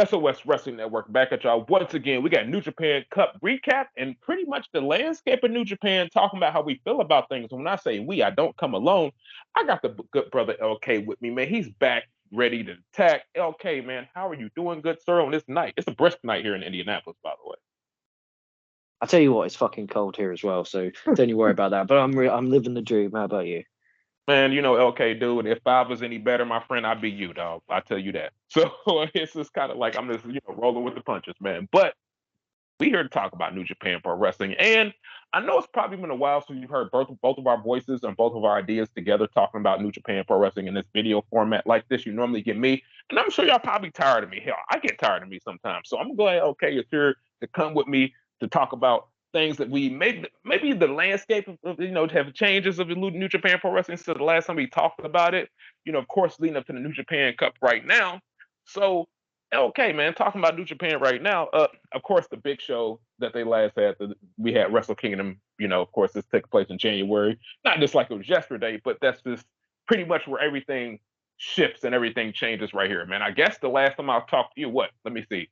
SOS Wrestling Network back at y'all once again. We got New Japan Cup recap and pretty much the landscape of New Japan, talking about how we feel about things. And when I say we, I don't come alone. I got the good brother LK with me, man. He's back, ready to attack. LK, man, how are you doing, good sir, on this night? It's a brisk night here in Indianapolis, by the way. I'll tell you what, it's fucking cold here as well, so don't you worry about that. But I'm living the dream. How about you? Man, you know, LK, dude, if I was any better, my friend, I'd be you, dog. I tell you that. So it's just kind of like I'm just, rolling with the punches, man. But we here to talk about New Japan Pro Wrestling. And I know it's probably been a while since you've heard both of our voices and both of our ideas together talking about New Japan Pro Wrestling in this video format like this. You normally get me. And I'm sure y'all probably tired of me. Hell, I get tired of me sometimes. So I'm glad LK is here to come with me to talk about things that we maybe the landscape of have changes of the New Japan Pro Wrestling since the last time we talked about it. Of course, leading up to the New Japan Cup right now. So, LK, man, talking about New Japan right now. Of course, the big show that they last had, we had Wrestle Kingdom. Of course, this took place in January. Not just like it was yesterday, but that's just pretty much where everything shifts and everything changes right here, man. I guess the last time I talked to you, let me see.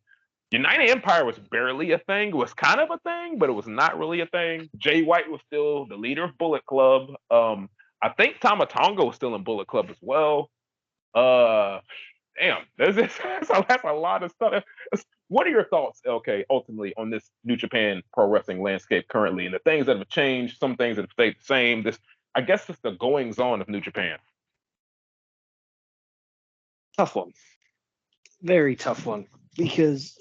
United Empire was barely a thing. It was kind of a thing, but it was not really a thing. Jay White was still the leader of Bullet Club. I think Tama Tonga was still in Bullet Club as well. Damn, that's a lot of stuff. What are your thoughts, LK, ultimately on this New Japan Pro Wrestling landscape currently, and the things that have changed, some things that have stayed the same? I guess it's the goings on of New Japan. Tough one, very tough one, because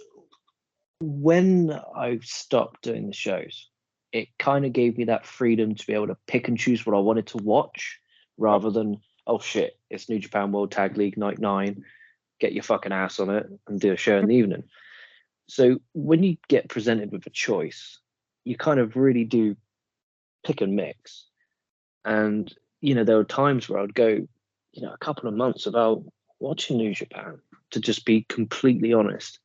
when I stopped doing the shows, it kind of gave me that freedom to be able to pick and choose what I wanted to watch, rather than, oh shit, it's New Japan World Tag League Night 9, get your fucking ass on it and do a show in the evening. So when you get presented with a choice, you kind of really do pick and mix. And, there were times where I'd go, a couple of months without watching New Japan, to just be completely honest.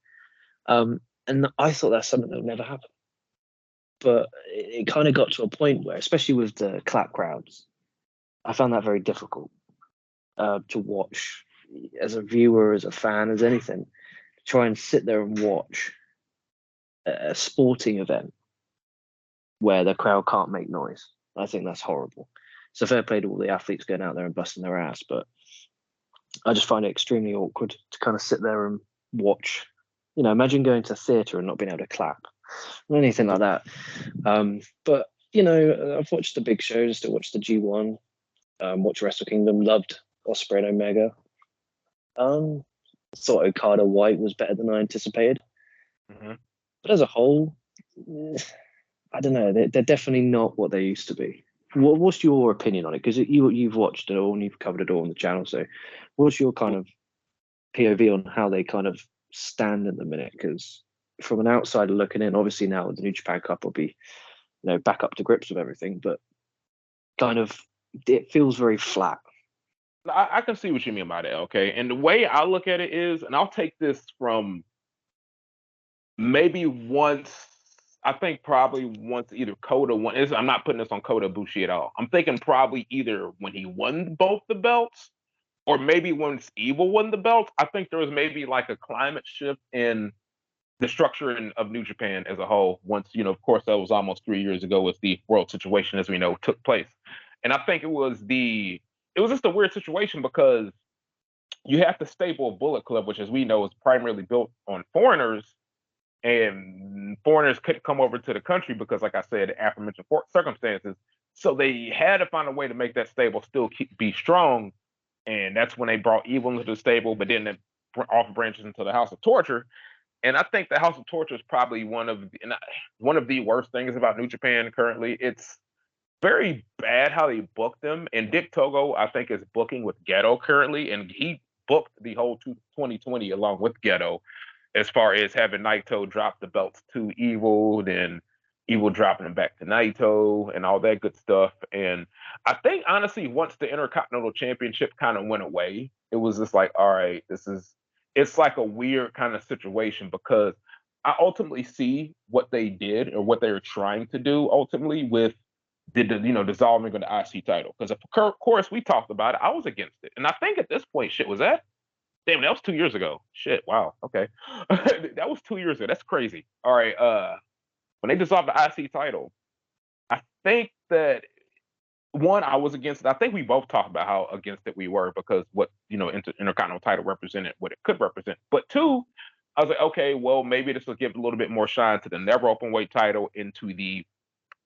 And I thought that's something that would never happen. But it kind of got to a point where, especially with the clap crowds, I found that very difficult to watch as a viewer, as a fan, as anything. Try and sit there and watch a sporting event where the crowd can't make noise. I think that's horrible. So fair play to all the athletes going out there and busting their ass, but I just find it extremely awkward to kind of sit there and watch. Imagine going to a theatre and not being able to clap or anything like that. But, I've watched the big shows, still watched the G1, watched Wrestle Kingdom, loved Ospreay and Omega. Thought Okada White was better than I anticipated. Mm-hmm. But as a whole, I don't know. They're definitely not what they used to be. What's your opinion on it? Because you've watched it all and you've covered it all on the channel. So what's your kind of POV on how they kind of stand at the minute? Because from an outsider looking in, obviously now the New Japan Cup will be, back up to grips with everything, but kind of it feels very flat. I can see what you mean by that, okay? And the way I look at it is, and I'll take this from maybe probably once either Kota won. I'm not putting this on Kota Ibushi at all. I'm thinking probably either when he won both the belts, or maybe once Evil won the belt. I think there was maybe like a climate shift in the structure of New Japan as a whole. Once, of course, that was almost 3 years ago with the world situation, as we know, took place. And I think it was just a weird situation because you have the stable of Bullet Club, which, as we know, is primarily built on foreigners, and foreigners couldn't come over to the country because, like I said, aforementioned circumstances. So they had to find a way to make that stable still be strong. And that's when they brought Evil into the stable, but then they off branches into the House of Torture. And I think the House of Torture is probably one of the worst things about New Japan currently. It's very bad how they book them. And Dick Togo, I think, is booking with Geto currently, and he booked the whole 2020 along with Geto, as far as having Naito drop the belts to Evil, then Evil dropping them back to Naito, and all that good stuff. And I think, honestly, once the Intercontinental Championship kind of went away, it was just like, all right, it's like a weird kind of situation, because I ultimately see what they did or what they were trying to do ultimately with dissolving of the IC title. Because of course we talked about it, I was against it, and I think at this point shit was at Damn, that was 2 years ago. Shit, wow. Okay. That was 2 years ago. That's crazy. All right. When they dissolved the IC title, I think that one, I was against it. I think we both talked about how against it we were because what Intercontinental title represented what it could represent. But two, I was like, okay, well, maybe this will give a little bit more shine to the never open weight title into the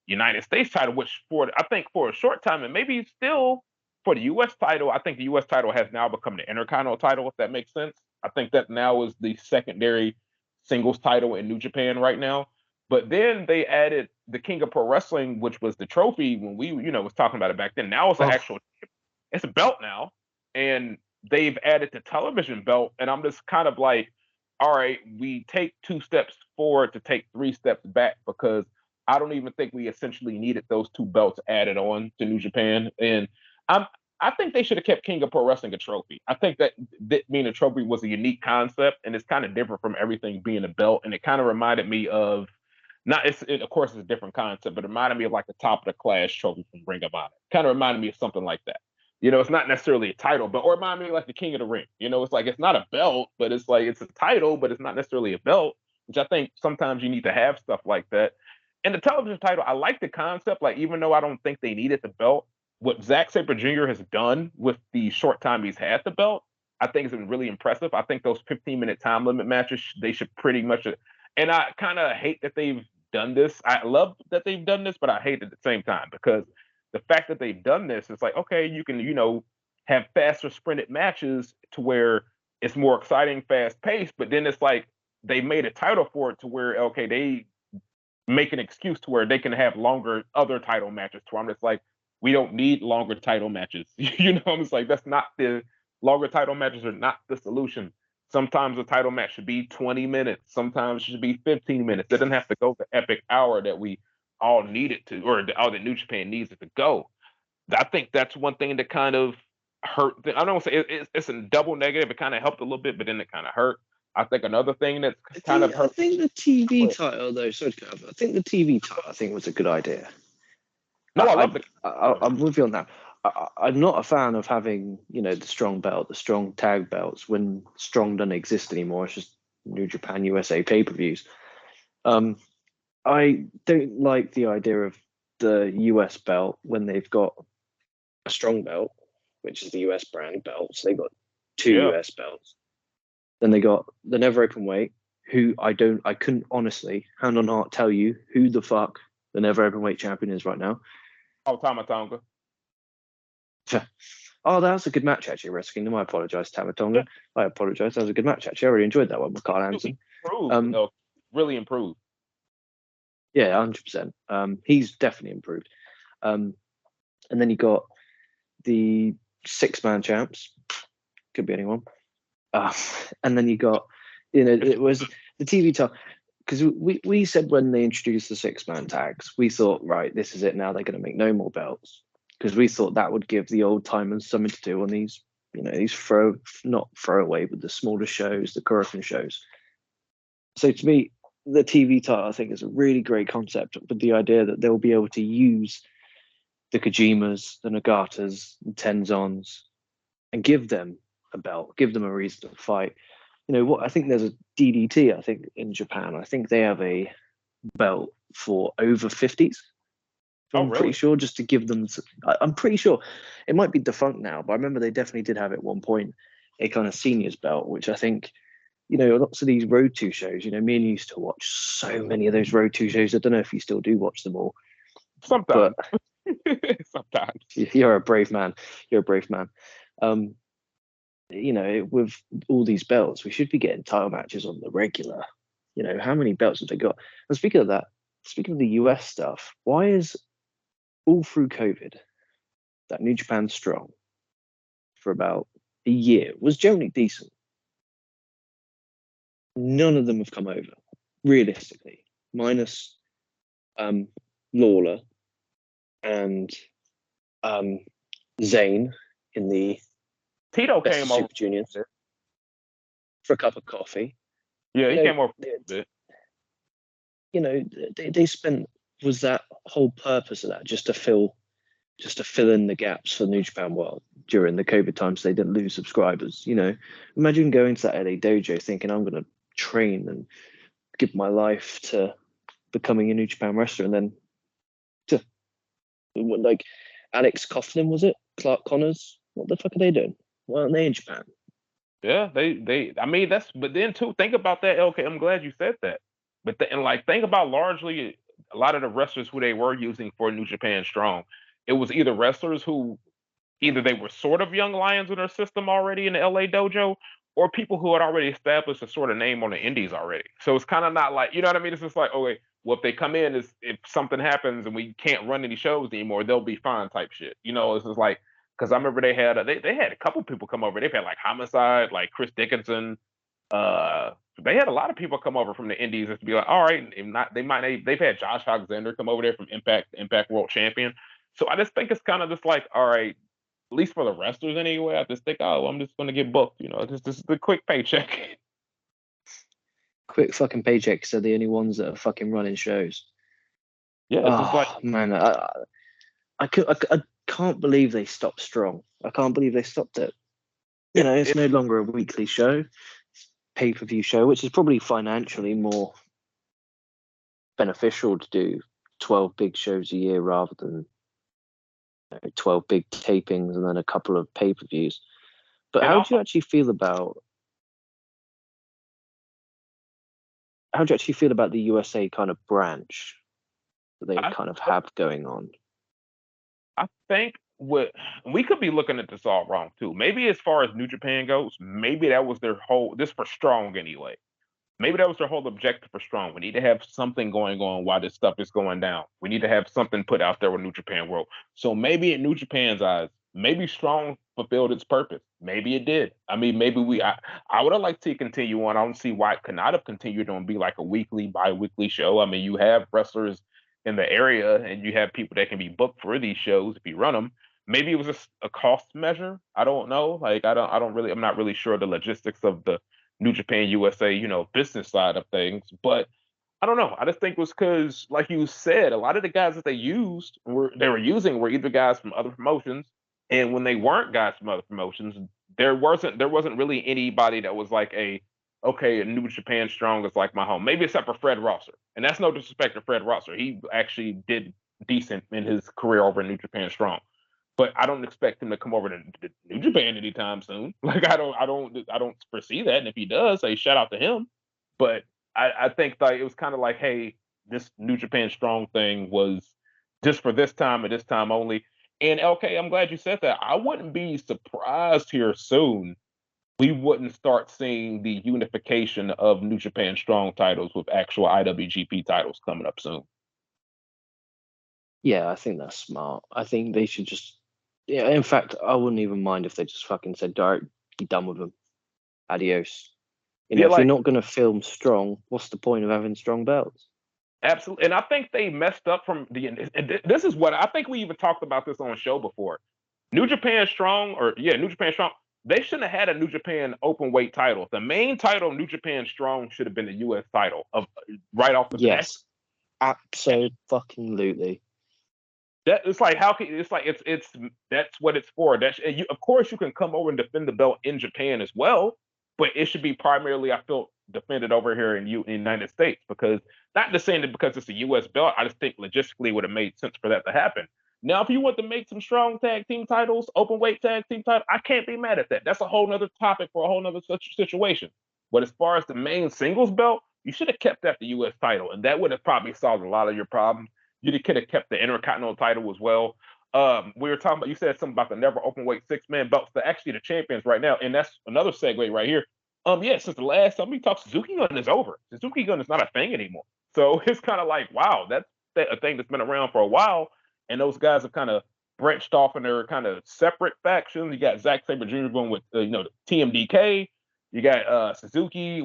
United States title, which I think for a short time and maybe still for the US title, I think the US title has now become the Intercontinental title, if that makes sense. I think that now is the secondary singles title in New Japan right now. But then they added the King of Pro Wrestling, which was the trophy when we, was talking about it back then. Now it's an actual, it's a belt now, and they've added the television belt, and I'm just kind of like, all right, we take 2 steps forward to take 3 steps back because I don't even think we essentially needed those 2 belts added on to New Japan, and I think they should have kept King of Pro Wrestling a trophy. I think that being a trophy was a unique concept, and it's kind of different from everything being a belt, and it kind of reminded me of of course, it's a different concept, but it reminded me of like the top of the class trophy from Ring of Honor. Kind of reminded me of something like that. It's not necessarily a title, but or remind me of like the King of the Ring. It's like it's not a belt, but it's like it's a title, but it's not necessarily a belt, which I think sometimes you need to have stuff like that. And the television title, I like the concept. Like even though I don't think they needed the belt, what Zack Sabre Jr. has done with the short time he's had the belt, I think has been really impressive. I think those 15-minute time limit matches, they should pretty much. And I kind of hate that they've done this. I love that they've done this, but I hate it at the same time because the fact that they've done this, it's like, okay, you can, have faster sprinted matches to where it's more exciting, fast paced, but then it's like they made a title for it to where, okay, they make an excuse to where they can have longer other title matches to where I'm just like, we don't need longer title matches. I'm just like, that's not the longer title matches are not the solution. Sometimes a title match should be 20 minutes. Sometimes it should be 15 minutes. It doesn't have to go the epic hour that we all need it to, or all that New Japan needs it to go. I think that's one thing that kind of hurt. I don't want to say it's a double negative. It kind of helped a little bit, but then it kind of hurt. I think another thing that's kind of hurt. I think the TV title, though, sorry to cut off, I think the TV title, I think was a good idea. No, I love I'm with you on that. I'm not a fan of having, the strong belt, the strong tag belts when strong doesn't exist anymore. It's just New Japan USA pay-per-views. I don't like the idea of the US belt when they've got a strong belt, which is the US brand belt. So they got 2 US belts. Then they got the never open weight, who I couldn't honestly, hand on heart, tell you who the fuck the never open weight champion is right now. Oh, Tama Tonga. Oh, that was a good match, actually, Wrestle Kingdom. I apologize, Tama Tonga. I apologize. That was a good match, actually. I really enjoyed that one with Carl Anderson. Really improved. Yeah, 100%. He's definitely improved. And then you got the 6-man champs. Could be anyone. And then you got, it was the TV talk. Because we said when they introduced the 6-man tags, we thought, right, this is it now. They're going to make no more belts. Because we thought that would give the old timers something to do on these, these not throwaway, but the smaller shows, the Korakuen shows. So to me, the TV title, I think, is a really great concept, but the idea that they'll be able to use the Kojimas, the Nagatas, the Tenzons, and give them a belt, give them a reason to fight. What I think there's a DDT, I think, in Japan. I think they have a belt for over 50s. I'm pretty sure, just to give them. I'm pretty sure it might be defunct now, but I remember they definitely did have at one point a kind of seniors belt, which I think, lots of these Road 2 shows. Me and you used to watch so many of those Road 2 shows. I don't know if you still do watch them all. Sometimes. Sometimes. You're a brave man. You're a brave man. With all these belts, we should be getting title matches on the regular. How many belts have they got? And speaking of that, speaking of the US stuff, why is all through COVID that New Japan Strong for about a year was generally decent? None of them have come over, realistically, minus Lawler and Zayn in the Tito came over Super Juniors for a cup of coffee. Yeah, he came over for a bit. They spent, was that whole purpose of that just to fill just to fill in the gaps for New Japan World during the COVID times. They didn't lose subscribers. Imagine going to that LA dojo thinking I'm going to train and give my life to becoming a New Japan wrestler, and then like Alex Coughlin, was it? Clark Connors? What the fuck are they doing? Why aren't they in Japan? Yeah, they. I mean, but then too, think about that. Okay, I'm glad you said that. But think about largely a lot of the wrestlers who they were using for New Japan Strong. It was either wrestlers who either they were sort of young lions in their system already in the LA dojo, or people who had already established a sort of name on the indies already. So it's kind of not like, you know what I mean? It's just like, okay, well, if they come in, if something happens and we can't run any shows anymore, they'll be fine type shit. It's just like, because I remember they had a couple people come over. They've had like Homicide, like Chris Dickinson. They had a lot of people come over from the indies just to be like, all right, if not, they've had Josh Alexander come over there from Impact World Champion. So I just think it's kind of just like, all right, at least for the wrestlers anyway, I just think, oh, I'm just going to get booked. This is the quick paycheck. Quick fucking paychecks are the only ones that are fucking running shows. Yeah, it's just like, man, I can't believe they stopped Strong. I can't believe they stopped it. It's no longer a weekly show, pay-per-view show, which is probably financially more beneficial to do 12 big shows a year rather than 12 big tapings and then a couple of pay-per-views. But how do you actually feel about the USA kind of branch that they kind of have going on? I think we could be looking at this all wrong too. Maybe as far as New Japan goes, maybe that was their this for Strong anyway. Maybe that was their whole objective for Strong. We need to have something going on while this stuff is going down. We need to have something put out there with New Japan World. So maybe in New Japan's eyes, maybe Strong fulfilled its purpose. Maybe it did. I mean, maybe I would have liked to continue on. I don't see why it could not have continued on be like a weekly, bi-weekly show. I mean, you have wrestlers in the area and you have people that can be booked for these shows if you run them. Maybe it was just a cost measure. I don't know. Like I'm not really sure the logistics of the New Japan USA, business side of things. But I don't know. I just think it was because, like you said, a lot of the guys that they were using were either guys from other promotions, and when they weren't guys from other promotions, there wasn't really anybody that was like okay, New Japan Strong is like my home. Maybe except for Fred Rosser, and that's no disrespect to Fred Rosser. He actually did decent in his career over in New Japan Strong. But I don't expect him to come over to New Japan anytime soon. Like I don't foresee that. And if he does, say shout out to him. But I think like it was kind of like, hey, this New Japan Strong thing was just for this time and this time only. And okay, I'm glad you said that. I wouldn't be surprised here soon we wouldn't start seeing the unification of New Japan Strong titles with actual IWGP titles coming up soon. Yeah, I think that's smart. I think they should just. Yeah, in fact, I wouldn't even mind if they just fucking said, "Direct, be done with them. Adios." If you're not going to film Strong, what's the point of having strong belts? Absolutely, and I think they messed up from and this is what I think we even talked about this on a show before. New Japan Strong, they shouldn't have had a New Japan open weight title. The main title, New Japan Strong, should have been the U.S. title right off the bat. Yes, absolutely. That it's like it's that's what it's for. Of course you can come over and defend the belt in Japan as well, but it should be primarily I feel defended over here in the United States because not just saying that because it's a U.S. belt. I just think logistically would have made sense for that to happen. Now, if you want to make some strong tag team titles, open weight tag team title, I can't be mad at that. That's a whole nother topic for a whole nother situation. But as far as the main singles belt, you should have kept that the U.S. title, and that would have probably solved a lot of your problems. You could have kept the Intercontinental title as well. We were talking about, you said something about the never open weight 6-man belts. They're actually the champions right now, and that's another segue right here. Since the last time we talked, Suzuki Gun is over. Suzuki Gun is not a thing anymore. So it's kind of like, wow, that's a thing that's been around for a while, and those guys have kind of branched off in their kind of separate factions. You got Zack Sabre Jr. going with the TMDK. You got Suzuki,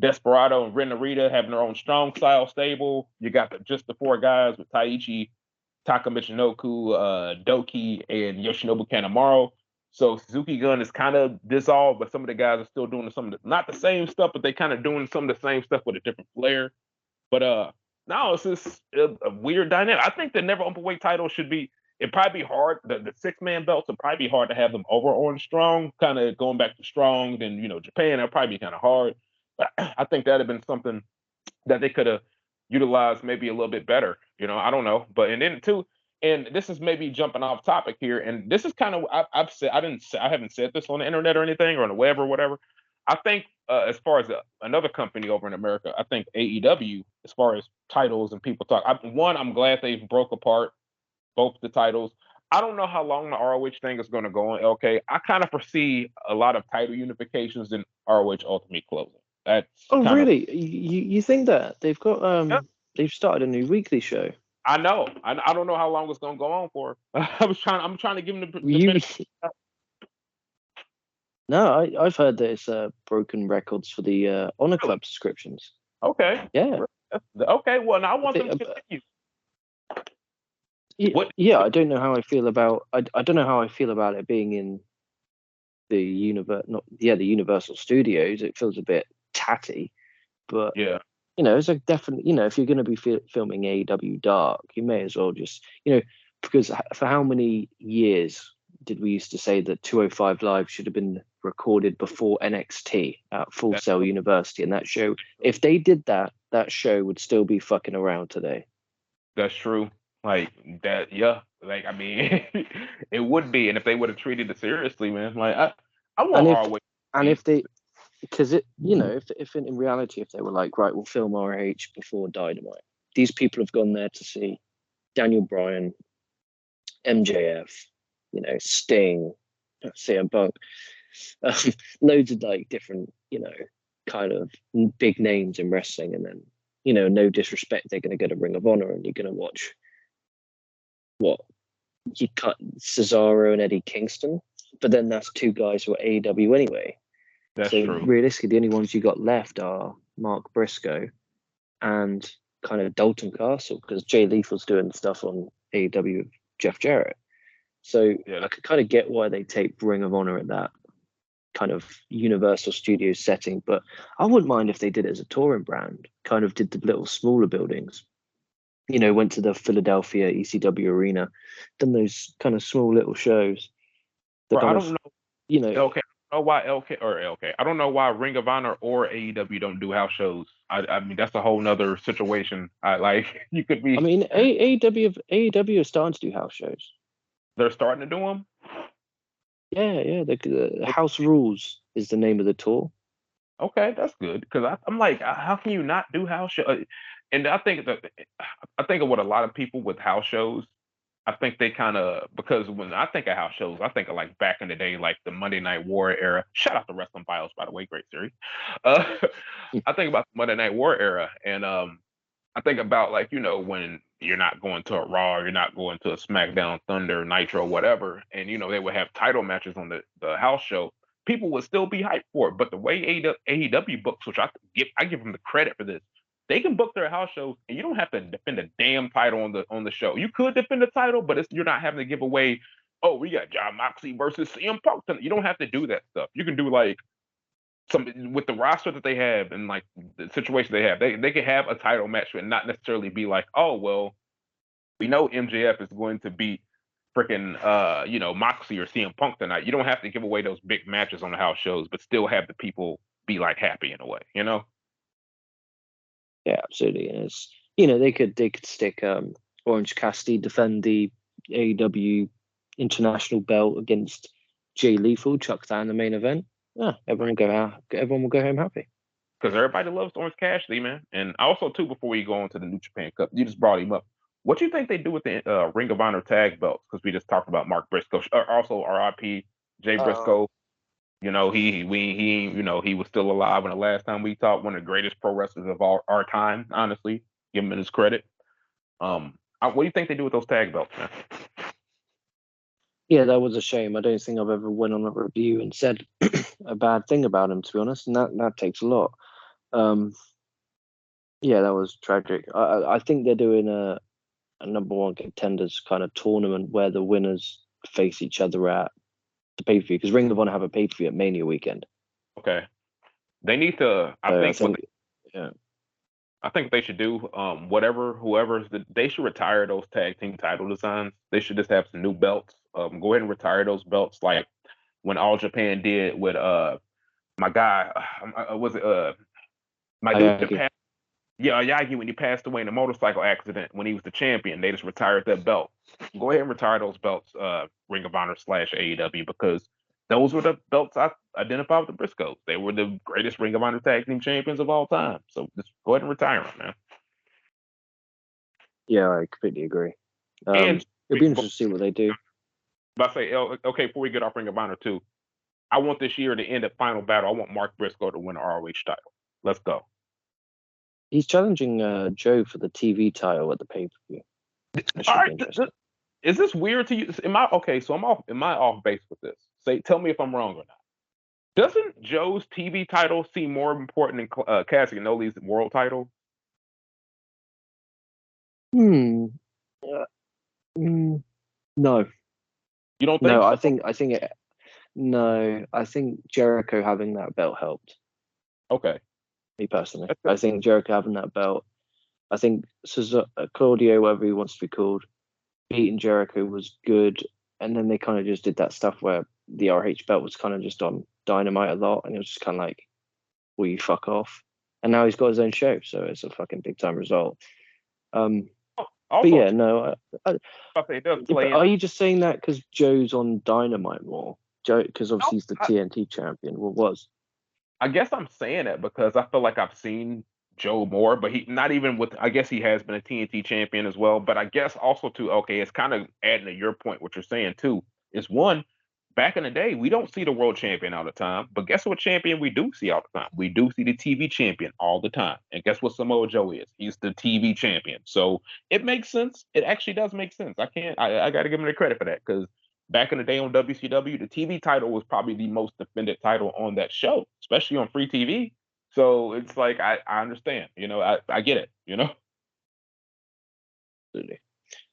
Desperado and Ren Narita having their own strong style stable. You got just the four guys with Taichi, Taka Michinoku, Doki, and Yoshinobu Kanemaru. So Suzuki Gun is kind of dissolved, but some of the guys are still doing not the same stuff, but they kind of doing some of the same stuff with a different flair. But No, it's just a weird dynamic. I think the never openweight title should be. It'd probably be hard. The 6-man belts would probably be hard to have them over on Strong. Kind of going back to Strong, then Japan. That'd probably be kind of hard. But I think that'd have been something that they could have utilized maybe a little bit better. I don't know. But and then too, and this is maybe jumping off topic here, and this is kind of I've said I haven't said this on the internet or anything or on the web or whatever. I think as far as another company over in America, I think AEW, as far as titles and people talk, I'm glad they've broke apart both the titles. I don't know how long the ROH thing is going to go on, LK. I kind of foresee a lot of title unifications in ROH Ultimate closing. That's really? You think that they've got yeah. They've started a new weekly show? I know. I don't know how long it's going to go on for. I'm trying to give them the No, I've heard that it's broken records for the Honor Club subscriptions. Okay. Yeah. Okay. Well, now I want them to continue. Yeah, I don't know how I feel about. I don't know how I feel about it being in the the Universal Studios. It feels a bit tatty, but yeah, it's a definitely if you're going to be filming AEW Dark, you may as well just because for how many years did we used to say that 205 Live should have been recorded before NXT at Full Sail University, and that show, if they did that show would still be fucking around today. That's true. Like that, yeah. Like I mean, it would be, and if they would have treated it seriously, man. Like I want ROH. And if they, because if in reality, if they were like, right, we'll film ROH before Dynamite, these people have gone there to see Daniel Bryan, MJF, Sting, CM Punk, loads of like different, kind of big names in wrestling, and then no disrespect, they're going to go to Ring of Honor and you're going to watch what you cut Cesaro and Eddie Kingston, but then that's two guys who are AEW anyway. That's true. Realistically, the only ones you got left are Mark Briscoe and kind of Dalton Castle, because Jay Lethal's doing stuff on AEW with Jeff Jarrett. So I could kind of get why they take Ring of Honor at that kind of Universal Studios setting, but I wouldn't mind if they did it as a touring brand, kind of did the little smaller buildings, went to the Philadelphia ECW arena, done those kind of small little shows. I don't know, okay, I don't know why I don't know why Ring of Honor or AEW don't do house shows. I mean, that's a whole nother situation. You could be. I mean, AEW is starting to do house shows. They're starting to do them. Yeah. The House Rules is the name of the tour. Okay, that's good, because I'm like, how can you not do house shows? And I think of what a lot of people with house shows. I think they kind of, because when I think of house shows, I think of like back in the day, like the Monday Night War era. Shout out to Wrestling Files, by the way, great series. I think about the Monday Night War era, and I think about like when you're not going to a Raw, you're not going to a SmackDown, Thunder, Nitro, whatever, and they would have title matches on the house show. People would still be hyped for it, but the way AEW books, which I give them the credit for this, they can book their house shows, and you don't have to defend a damn title on the show. You could defend the title, but you're not having to give away. Oh, we got Jon Moxley versus CM Punk. You don't have to do that stuff. You can do like some with the roster that they have and like the situation they have. They can have a title match and not necessarily be like, oh well, we know MJF is going to beat freaking Moxley or CM Punk tonight. You don't have to give away those big matches on the house shows, but still have the people be like happy in a way, Yeah, absolutely. And it's they could stick Orange Cassidy defend the AEW International belt against Jay Lethal, chuck that in the main event. Yeah, everyone will go home happy. Because everybody loves Orange Cassidy, man. And also too, before we go on to the New Japan Cup, you just brought him up. What do you think they do with the Ring of Honor tag belts? Because we just talked about Mark Briscoe, also RIP Jay Briscoe. He was still alive when the last time we talked. One of the greatest pro wrestlers of our time, honestly. Give him his credit. What do you think they do with those tag belts, man? Yeah, that was a shame. I don't think I've ever went on a review and said a bad thing about him, to be honest, and that takes a lot. Yeah, that was tragic. I think they're doing a number one contenders kind of tournament where the winners face each other at the pay-per-view, because Ring of Honor have a pay-per-view at Mania weekend. Okay. They need to, I think I think they should do they should retire those tag team title designs. They should just have some new belts. Go ahead and retire those belts like when All Japan did with my guy was it my dude that passed, yeah, Yagi, when he passed away in a motorcycle accident when he was the champion. They just retired that belt. Go ahead and retire those belts, Ring of Honor / AEW, because those were the belts I identified with the Briscoes. They were the greatest Ring of Honor tag team champions of all time. So just go ahead and retire them, man. Yeah, I completely agree. And it'll be interesting to see what they do. But I say, okay, before we get off Ring of Honor too, I want this year to end at Final Battle. I want Mark Briscoe to win the ROH title. Let's go. He's challenging Joe for the TV title at the pay-per-view. All right, is this weird to you? Am I okay? So am I off base with this? Tell me if I'm wrong or not. Doesn't Joe's TV title seem more important than Cassianoli's world title? No. You don't think? No, so? I think Jericho having that belt helped. Okay. Me personally, I think Jericho having that belt. I think Claudio, whatever he wants to be called, beating Jericho was good, and then they kind of just did that stuff where the RH belt was kind of just on Dynamite a lot, and it was just kind of like, will you fuck off? And now he's got his own show, so it's a fucking big time result. But yeah, no. Are you just saying that because Joe's on Dynamite more? Joe, because obviously he's the TNT champion. Well, was. I guess I'm saying it because I feel like I've seen Joe more, but he not even with. I guess he has been a TNT champion as well. But I guess also too. Okay, it's kind of adding to your point. What you're saying too is one. Back in the day, we don't see the world champion all the time, but guess what champion we do see all the time? We do see the TV champion all the time. And guess what Samoa Joe is? He's the TV champion. So it makes sense. It actually does make sense. I got to give him the credit for that because back in the day on WCW, the TV title was probably the most defended title on that show, especially on free TV. So it's like, I understand, I get it, Absolutely.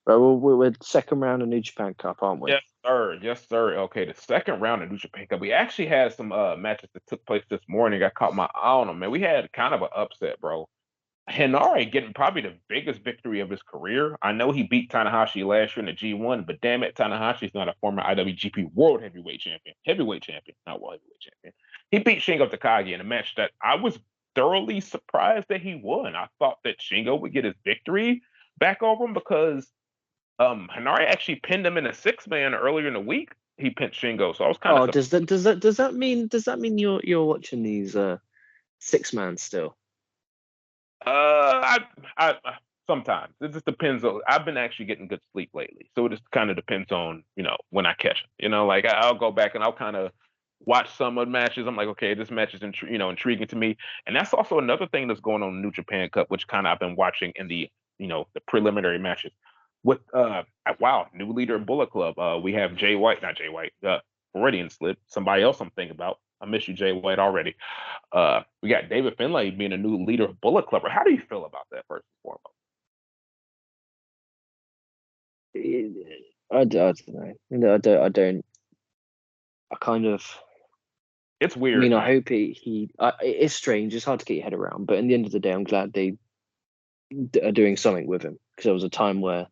Right, well, we're second round of New Japan Cup, aren't we? Yes, sir. Yes, sir. Okay, the second round of New Japan Cup. We actually had some matches that took place this morning. I caught my eye on them, man. We had kind of an upset, bro. Henare getting probably the biggest victory of his career. I know he beat Tanahashi last year in the G1, but damn it, Tanahashi's not a former IWGP World Heavyweight Champion. Heavyweight Champion, not World Heavyweight Champion. He beat Shingo Takagi in a match that I was thoroughly surprised that he won. I thought that Shingo would get his victory back over him because Henare actually pinned him in a 6-man earlier in the week. He pinned Shingo, so I was kind of. Does that mean you're watching these 6-man still? I sometimes it just depends on. I've been actually getting good sleep lately, so it just kind of depends on when I catch it. Like I'll go back and I'll kind of watch some of the matches. I'm like, okay, this match is intriguing to me, and that's also another thing that's going on in the New Japan Cup, which kind of I've been watching in the the preliminary matches. With wow, new leader of Bullet Club. We have Jay White, not Jay White, Freudian slip. Somebody else I'm thinking about. I miss you, Jay White, already. We got David Finlay being a new leader of Bullet Club. How do you feel about that, first and foremost? I don't know. I don't. I kind of. It's weird. I mean, I hope it's strange. It's hard to get your head around, but in the end of the day, I'm glad they are doing something with him because there was a time where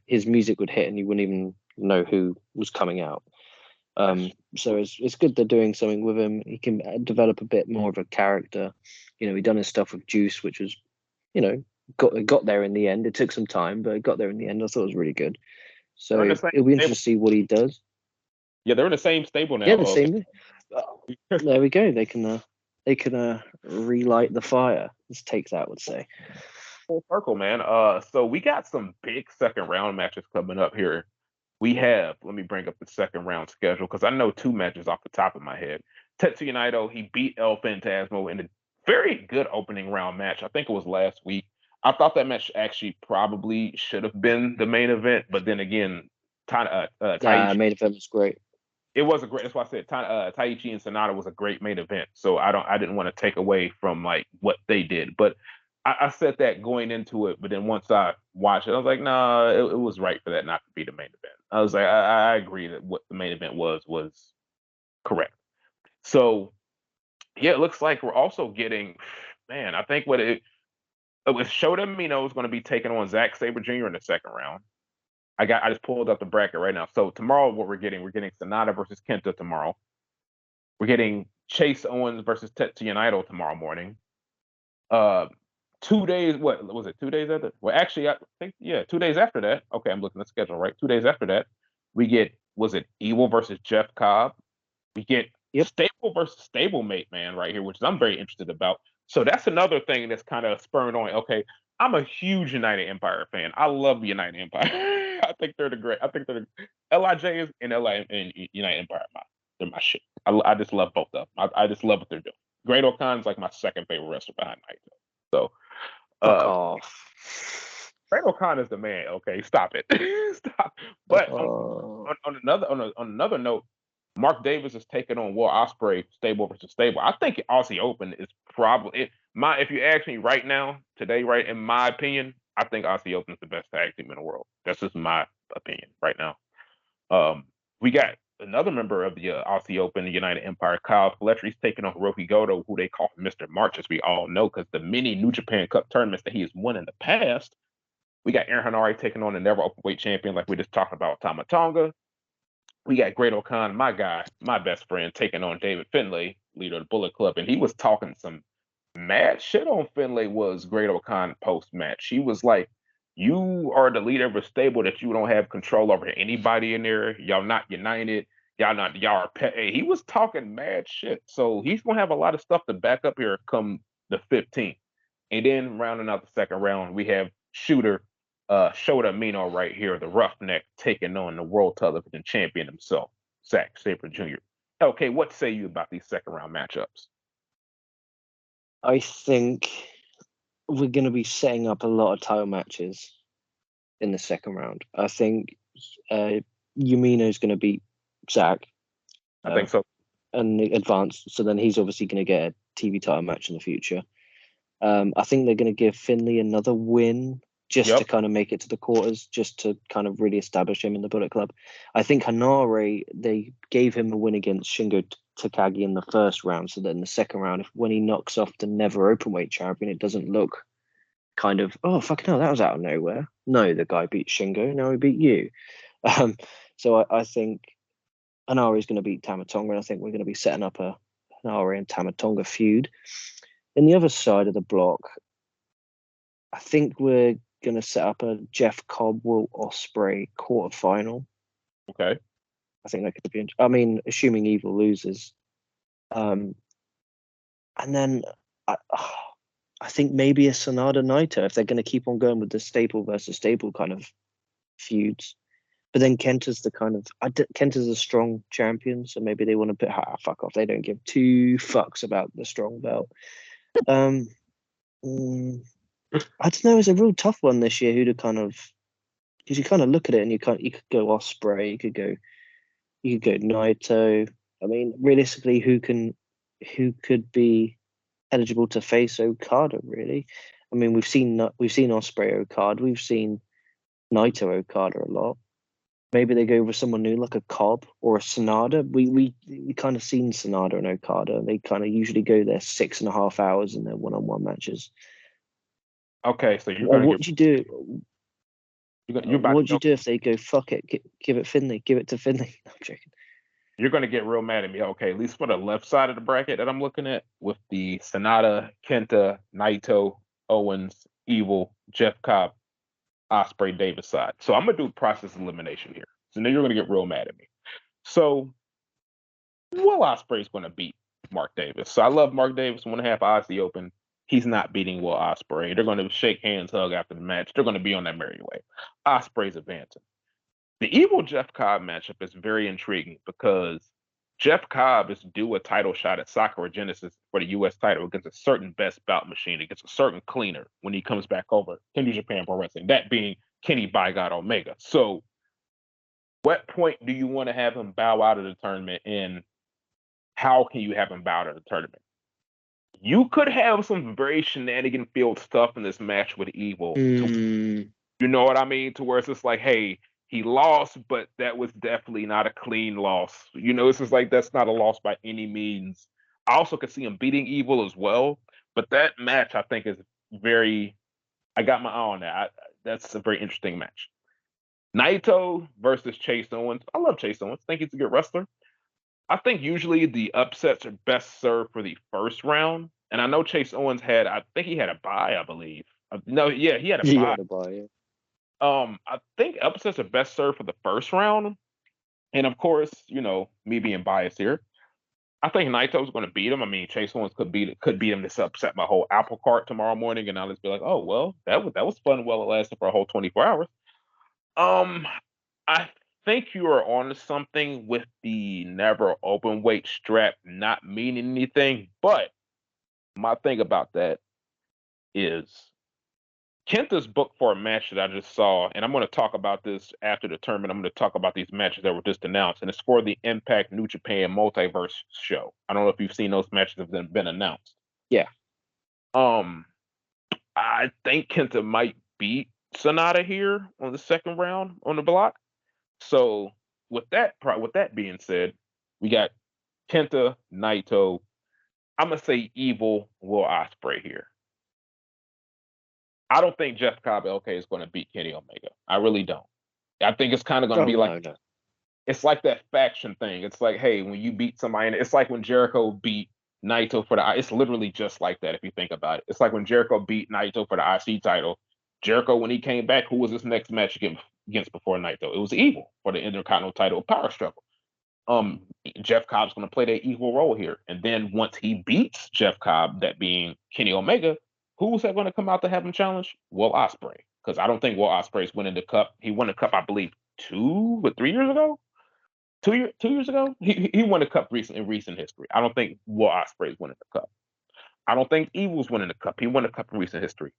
his music would hit and you wouldn't even know who was coming out. So it's good they're doing something with him. He can develop a bit more of a character. He done his stuff with Juice, which was, got there in the end. It took some time, but it got there in the end. I thought it was really good. So it'll be interesting to see what he does. Yeah, they're in the same stable now. Yeah, the same. There we go. They can relight the fire, as Takes That would say. Full circle, man. So we got some big second round matches coming up here. We have, let me bring up the second round schedule because I know 2 matches off the top of my head. Tetsuya Naito, he beat El Phantasmo in a very good opening round match. I think it was last week. I thought that match actually probably should have been the main event, but then again, Taichi, main event was great. It was a great. That's why I said Taichi and SANADA was a great main event. So I didn't want to take away from like what they did, but I said that going into it, but then once I watched it, I was like, nah, it was right for that not to be the main event. I was like, I agree that what the main event was correct. So, yeah, it looks like we're also getting, man, I think with Shota Umino is going to be taking on Zack Sabre Jr. in the second round. I just pulled up the bracket right now. So tomorrow, what we're getting SANADA versus Kenta tomorrow. We're getting Chase Owens versus Tetsuya Naito tomorrow morning. 2 days, what was it? 2 days after? Well, actually, I think, 2 days after that. Okay, I'm looking at the schedule, right? 2 days after that, we get, was it Evil versus Jeff Cobb? We get Stable versus Stablemate, man, right here, which I'm very interested about. So that's another thing that's kind of spurred on. Okay, I'm a huge United Empire fan. I love United Empire. I think they're the great. I think they're LIJ is and United Empire. They're my shit. I just love both of them. I just love what they're doing. Great O'Con's like my second favorite wrestler behind Naito. So, fuck off. Great O'Con is the man. Okay, stop it. Stop. But on another note, Mark Davis is taking on Will Ospreay, Stable versus Stable. I think Aussie Open is probably if you ask me right now, today, right, in my opinion, I think Aussie Open is the best tag team in the world. That's just my opinion right now. We got another member of the Aussie Open, the United Empire, Kyle Fletcher. He's taking on Hirooki Goto, who they call Mr. March, as we all know, because the many New Japan Cup tournaments that he has won in the past. We got Aaron Henare taking on the never openweight champion, like we just talked about, Tama Tonga. We got Great O'Con, my guy, my best friend, taking on David Finlay, leader of the Bullet Club. And he was talking some mad shit on Finlay was Great O'Con post-match. He was like, you are the leader of a stable that you don't have control over anybody in there. Y'all not united. Y'all are hey, he was talking mad shit. So he's going to have a lot of stuff to back up here come the 15th. And then rounding out the second round, we have Shota Umino right here, the roughneck, taking on the world television champion himself, Zack Sabre Jr. Okay, what say you about these second round matchups? I think we're going to be setting up a lot of title matches in the second round. I think Umino's going to beat Zack. I think so. And advance. So then he's obviously going to get a TV title match in the future. I think they're going to give Finlay another win just to kind of make it to the quarters, just to kind of really establish him in the Bullet Club. I think Henare, they gave him a win against Shingo Takagi in the first round, so that in the second round, when he knocks off the never openweight champion, it doesn't look kind of, oh, fucking hell, that was out of nowhere. No, the guy beat Shingo, now he beat you. So I think Henare is going to beat Tama Tonga, and I think we're going to be setting up a Henare and Tama Tonga feud. In the other side of the block, I think we're going to set up a Jeff Cobb, Will Ospreay quarterfinal. Okay. I think that could be. I mean, assuming Evil loses, and then I think maybe a Sanada Naito if they're going to keep on going with the stable versus stable kind of feuds. But then Kenta's the kind of Kenta's a strong champion, so maybe they want to put fuck off. They don't give two fucks about the strong belt. I don't know. It's a real tough one this year. Who to kind of, because you kind of look at it and you could go Ospreay, you could go Naito. I mean, realistically, who could be eligible to face Okada? Really, I mean, we've seen Ospreay Okada, we've seen Naito Okada a lot. Maybe they go with someone new like a Cobb or a Sanada. We kind of seen Sanada and Okada. They kind of usually go there 6.5 hours in their one-on-one matches. Okay, so what would you do? What would you do if they go fuck it, give it Finlay, give it to Finlay? I'm joking. You're going to get real mad at me. Okay, at least for the left side of the bracket that I'm looking at with the SANADA, KENTA, Naito, Owens, Evil, Jeff Cobb, Ospreay, Davis side. So I'm going to do process elimination here. So now you're going to get real mad at me. So Will Ospreay's going to beat Mark Davis. So I love Mark Davis. Want to have Aussie Open. He's not beating Will Ospreay. They're going to shake hands, hug after the match. They're going to be on that merry way. Ospreay's advancing. The Evil Jeff Cobb matchup is very intriguing because Jeff Cobb is due a title shot at Sakura Genesis for the U.S. title against a certain best bout machine, against a certain cleaner when he comes back over to New Japan Pro Wrestling, that being Kenny By God Omega. So what point do you want to have him bow out of the tournament, and how can you have him bow out of the tournament? You could have some very shenanigan-filled stuff in this match with Evil. You know what I mean? To where it's just like, hey, he lost, but that was definitely not a clean loss. You know, it's just like, that's not a loss by any means. I also could see him beating Evil as well, but that match, I think, is very I got my eye on that. That's a very interesting match. Naito versus Chase Owens. I love Chase Owens. I think he's a good wrestler. I think usually the upsets are best served for the first round. And I know Chase Owens I think he had a bye, I believe. No, yeah, he had a bye. to buy it. I think upsets are best served for the first round. And of course, me being biased here, I think Naito's going to beat him. I mean, Chase Owens could beat him. This upset my whole apple cart tomorrow morning, and I'll just be like, oh well, that was fun while it lasted for a whole 24 hours. I think you are on to something with the never open weight strap not meaning anything, but my thing about that is Kenta's booked for a match that I just saw, and I'm going to talk about this after the tournament. I'm going to talk about these matches that were just announced, and it's for the Impact New Japan Multiverse show. I don't know if you've seen those matches that have been announced. Yeah. I think Kenta might beat SANADA here on the second round on the block. So with that being said, we got Kenta, Naito. I'm gonna say Evil Will Ospreay here. I don't think Jeff Cobb LK is going to beat Kenny Omega. I really don't. I think it's kind of going to be like it's like that faction thing. It's like, hey, when you beat somebody, it's like when Jericho beat Naito for the. It's literally just like that if you think about it. It's like when Jericho beat Naito for the IC title. Jericho, when he came back, who was his next match against before Naito? It was Evil for the Intercontinental title power struggle. Jeff Cobb's going to play that evil role here, and then once he beats Jeff Cobb, that being Kenny Omega. Who's that going to come out to have him challenge? Will Ospreay. Because I don't think Will Ospreay's winning the cup. He won the cup, I believe, 2 or 3 years ago. 2 years ago, he won the cup in recent history. I don't think Will Ospreay's winning the cup. I don't think Evil's winning the cup. He won the cup in recent history.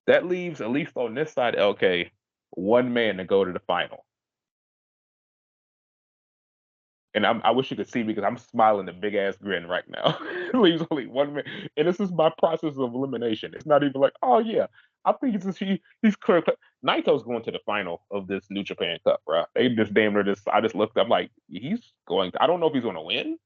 That leaves, at least on this side, LK, one man to go to the final. And I wish you could see me because I'm smiling a big ass grin right now. It leaves only one man, and this is my process of elimination. It's not even like, oh yeah, I think it's just he's clear. Naito's going to the final of this New Japan Cup, bro. They just damn near just. I just looked up like he's going. I don't know if he's going to win.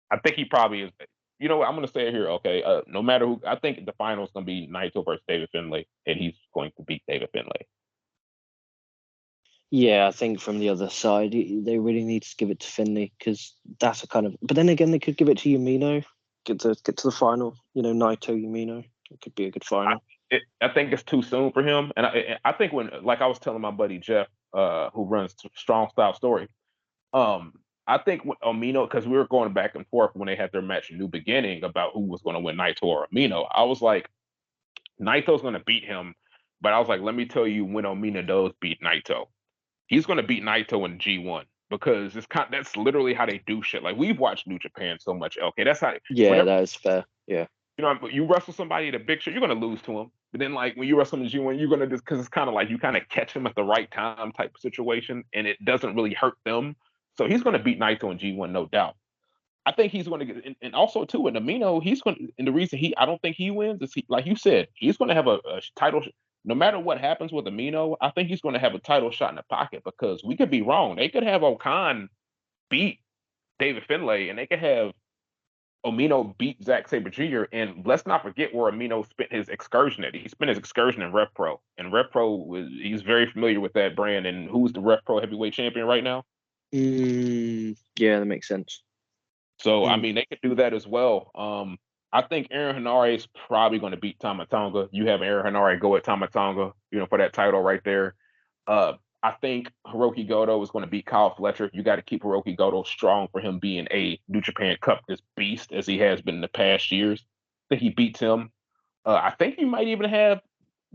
I think he probably is. You know what? I'm going to say it here. Okay, no matter who, I think the final is going to be Naito versus David Finlay, and he's going to beat David Finlay. Yeah, I think from the other side, they really need to give it to Finlay because that's a kind of. But then again, they could give it to Yumino, get to the final. Naito Yumino. It could be a good final. I think it's too soon for him, and I think when, like I was telling my buddy Jeff, who runs Strong Style Story, I think Omino, because we were going back and forth when they had their match in New Beginning about who was going to win, Naito or Omino. I was like, Naito's going to beat him, but I was like, let me tell you when Omino does beat Naito. He's going to beat Naito in G1 because that's literally how they do shit. Like, we've watched New Japan so much. Okay, that's how. Yeah, that is fair. Yeah. You wrestle somebody at a big show, you're going to lose to him. But then, like, when you wrestle in G1, you're going to just, because it's kind of like you kind of catch him at the right time type of situation, and it doesn't really hurt them. So he's going to beat Naito in G1, no doubt. I think he's going to get, and also too, in Amino, he's going to, and the reason I don't think he wins is like you said, he's going to have a title. No matter what happens with Amino, I think he's going to have a title shot in the pocket because we could be wrong. They could have Okan beat David Finlay, and they could have Omino beat Zack Sabre Jr. And let's not forget where Amino spent his excursion at. He spent his excursion in Rev Pro, and Rev Pro he's very familiar with that brand. And who's the Rev Pro heavyweight champion right now? Yeah, that makes sense. So I mean, they could do that as well. I think Aaron Henare is probably going to beat Tama Tonga. You have Aaron Henare go at Tama Tonga, for that title right there. I think Hirooki Goto is going to beat Kyle Fletcher. You got to keep Hirooki Goto strong for him being a New Japan Cup this beast as he has been in the past years. I think he beats him. I think you might even have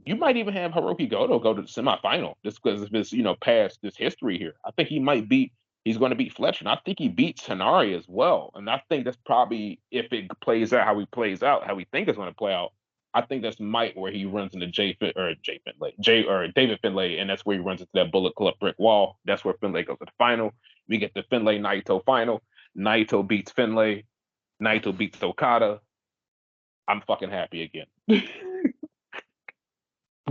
Hirooki Goto go to the semifinal just because of his past this history here. I think he's going to beat Fletcher, and I think he beats Henare as well. And I think that's probably, if it plays out how we think it's going to play out, I think that's where he runs into David Finlay, and that's where he runs into that Bullet Club brick wall. That's where Finlay goes to the final. We get the Finlay Naito final. Naito beats Finlay. Naito beats Okada. I'm fucking happy again.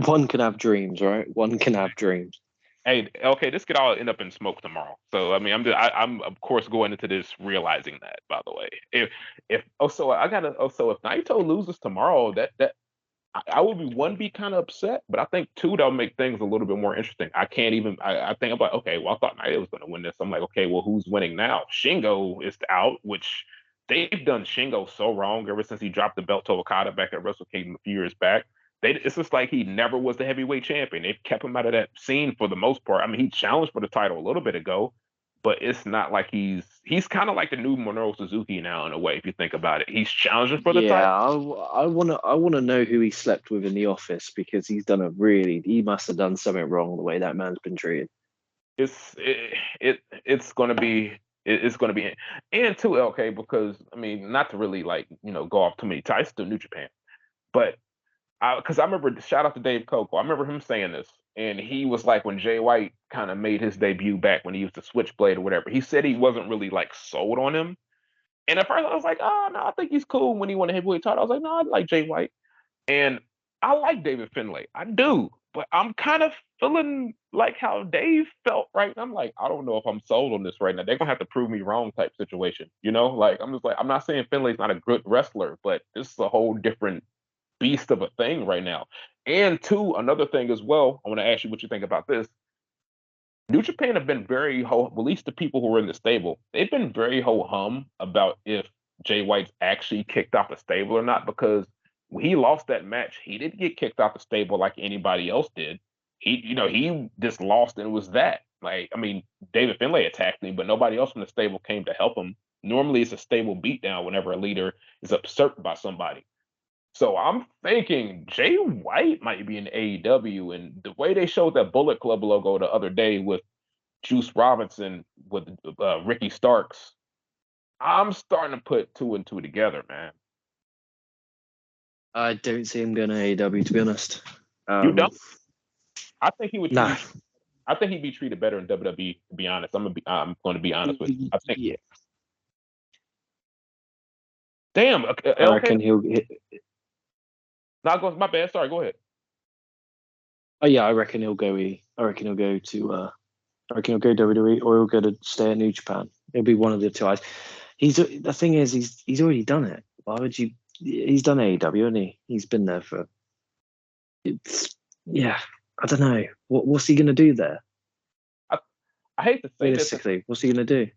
One can have dreams, right? One can have dreams. Hey, okay, this could all end up in smoke tomorrow. So I mean, I'm of course going into this realizing that. By the way, if Naito loses tomorrow, that I would be kind of upset, but I think two, that'll make things a little bit more interesting. I can't even. I think about, okay, well, I thought Naito was going to win this. I'm like, okay, well, who's winning now? Shingo is out, which they've done Shingo so wrong ever since he dropped the belt to Okada back at Wrestle Kingdom a few years back. It's just like he never was the heavyweight champion. They've kept him out of that scene for the most part. I mean, he challenged for the title a little bit ago, but it's not like he's kind of like the new Minoru Suzuki now in a way. If you think about it, he's challenging for the Yeah, title. I wanna know who he slept with in the office because he must have done something wrong the way that man's been treated. It's going to be it's going to be, and too, LK, because I mean, not to really like go off too many ties, still New Japan, but because I remember, shout out to Dave Coco, I remember him saying this, and he was like, when Jay White kind of made his debut back when he used the Switchblade or whatever, he said he wasn't really like sold on him, and at first I was like, oh no, I think he's cool when he won the heavyweight title. I was like, no, I like Jay White. And I like David Finlay. I do. But I'm kind of feeling like how Dave felt right now. I'm like, I don't know if I'm sold on this right now. They're going to have to prove me wrong type situation. Like, I'm just like, I'm not saying Finlay's not a good wrestler, but this is a whole different beast of a thing right now. And two, another thing as well, I want to ask you what you think about this. New Japan have been very, at least the people who were in the stable, they've been very ho-hum about if Jay White's actually kicked off the stable or not, because when he lost that match, he didn't get kicked off the stable like anybody else did. He just lost and it was that. Like, I mean, David Finlay attacked him, but nobody else from the stable came to help him. Normally, it's a stable beatdown whenever a leader is upset by somebody. So I'm thinking Jay White might be in AEW, and the way they showed that Bullet Club logo the other day with Juice Robinson with Ricky Starks, I'm starting to put two and two together, man. I don't see him going to AEW, to be honest. You don't? I think he would. Nah. I think he'd be treated better in WWE. To be honest, I'm going to be honest with you. I think. Yeah. Damn. I reckon he'll. Not going. My bad. Sorry. Go ahead. Oh yeah, I reckon he'll go. I reckon he'll go to. I reckon he'll go WWE or he'll go to stay at New Japan. It'll be one of the two. The thing is, he's already done it. Why would you? He's done AEW, and he's been there for. Yeah, I don't know. What's he gonna do there? I hate to say realistically, what's he gonna do?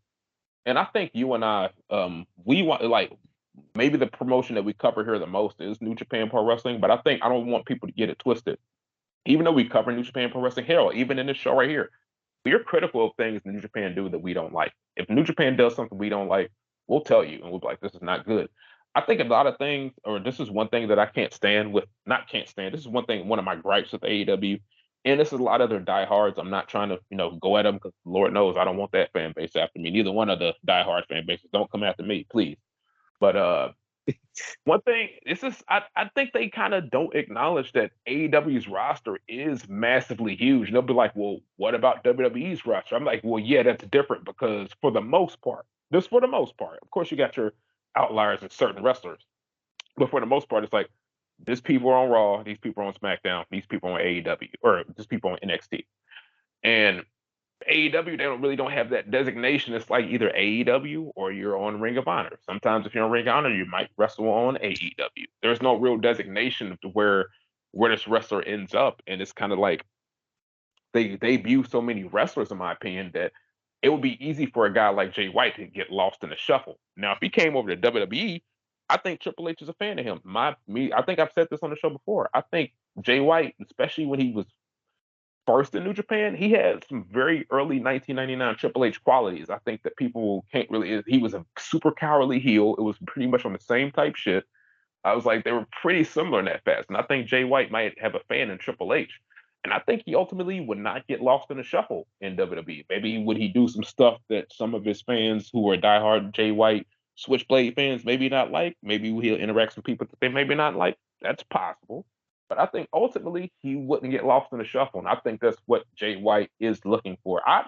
And I think you and I, we want, like, maybe the promotion that we cover here the most is New Japan Pro Wrestling, but I don't want people to get it twisted. Even though we cover New Japan Pro Wrestling, hell, even in this show right here, we're critical of things New Japan do that we don't like. If New Japan does something we don't like, we'll tell you, and we'll be like, this is not good. I think a lot of things, or this is one thing that I can't stand with, not can't stand, this is one of my gripes with AEW, and this is a lot of their diehards. I'm not trying to, go at them, because Lord knows I don't want that fan base after me. Neither one of the diehard fan bases. Don't come after me, please. But one thing, I think they kind of don't acknowledge that AEW's roster is massively huge. They'll be like, well, what about WWE's roster? I'm like, well, yeah, that's different, because for the most part, of course, you got your outliers and certain wrestlers, but for the most part, it's like, these people are on Raw, these people are on SmackDown, these people are on AEW, or these people on NXT. And AEW, they don't have that designation. It's like either AEW or you're on Ring of Honor. Sometimes if you're on Ring of Honor, you might wrestle on AEW. There's no real designation to where this wrestler ends up. And it's kind of like they view so many wrestlers, in my opinion, that it would be easy for a guy like Jay White to get lost in the shuffle. Now, if he came over to WWE, I think Triple H is a fan of him. I think I've said this on the show before. I think Jay White, especially when he was first in New Japan, he had some very early 1999 Triple H qualities. I think that people can't really. He was a super cowardly heel. It was pretty much on the same type shit. I was like, they were pretty similar in that fast. And I think Jay White might have a fan in Triple H. And I think he ultimately would not get lost in the shuffle in WWE. Maybe would he do some stuff that some of his fans who are diehard Jay White Switchblade fans maybe not like? Maybe he'll interact with people that they maybe not like. That's possible. But I think ultimately he wouldn't get lost in the shuffle. And I think that's what Jay White is looking for. I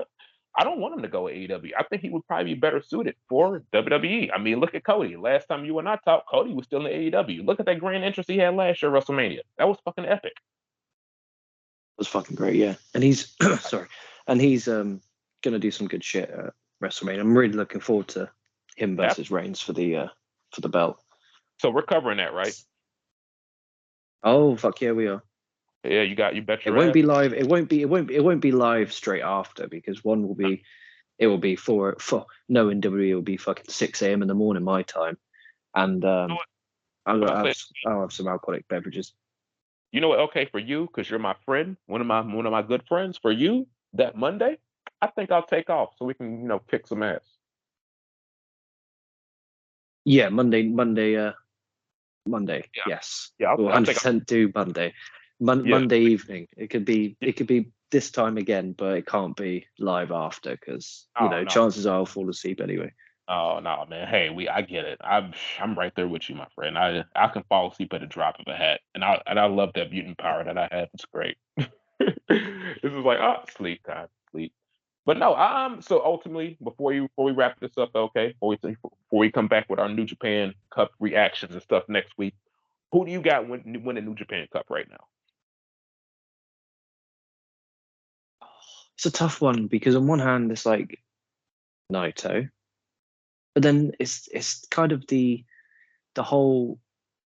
don't want him to go AEW. I think he would probably be better suited for WWE. I mean, look at Cody. Last time you and I talked, Cody was still in AEW. Look at that grand entrance he had last year at WrestleMania. That was fucking epic. It was fucking great, yeah. And he's sorry, and he's gonna do some good shit at WrestleMania. I'm really looking forward to him versus Reigns for the belt. So we're covering that, right? Oh fuck yeah, we are. Yeah, you bet It your won't ass. be live. It won't be live straight after because one will be. It will be for no NW. It will be fucking 6 a.m. in the morning my time, and What I said, I'll have some alcoholic beverages. you know what? Okay, for you, because you're my friend, one of my good friends. For you, that Monday, I think I'll take off so we can kick some ass. Yeah, Monday. Yeah, Yes, yeah, we'll I think 100% do Monday. yeah, Monday evening. It could be yeah. this time again, but it can't be live after because Oh no, chances are I'll fall asleep anyway. oh no, man. Hey, I get it. I'm right there with you, my friend. I can fall asleep at the drop of a hat, and I love that mutant power that I have. It's great. This is like sleep time, sleep. But no, so ultimately, before we wrap this up, okay, before we come back with our New Japan Cup reactions and stuff next week, who do you got winning New Japan Cup right now? It's a tough one because on one hand it's like Naito, but then it's kind of the whole.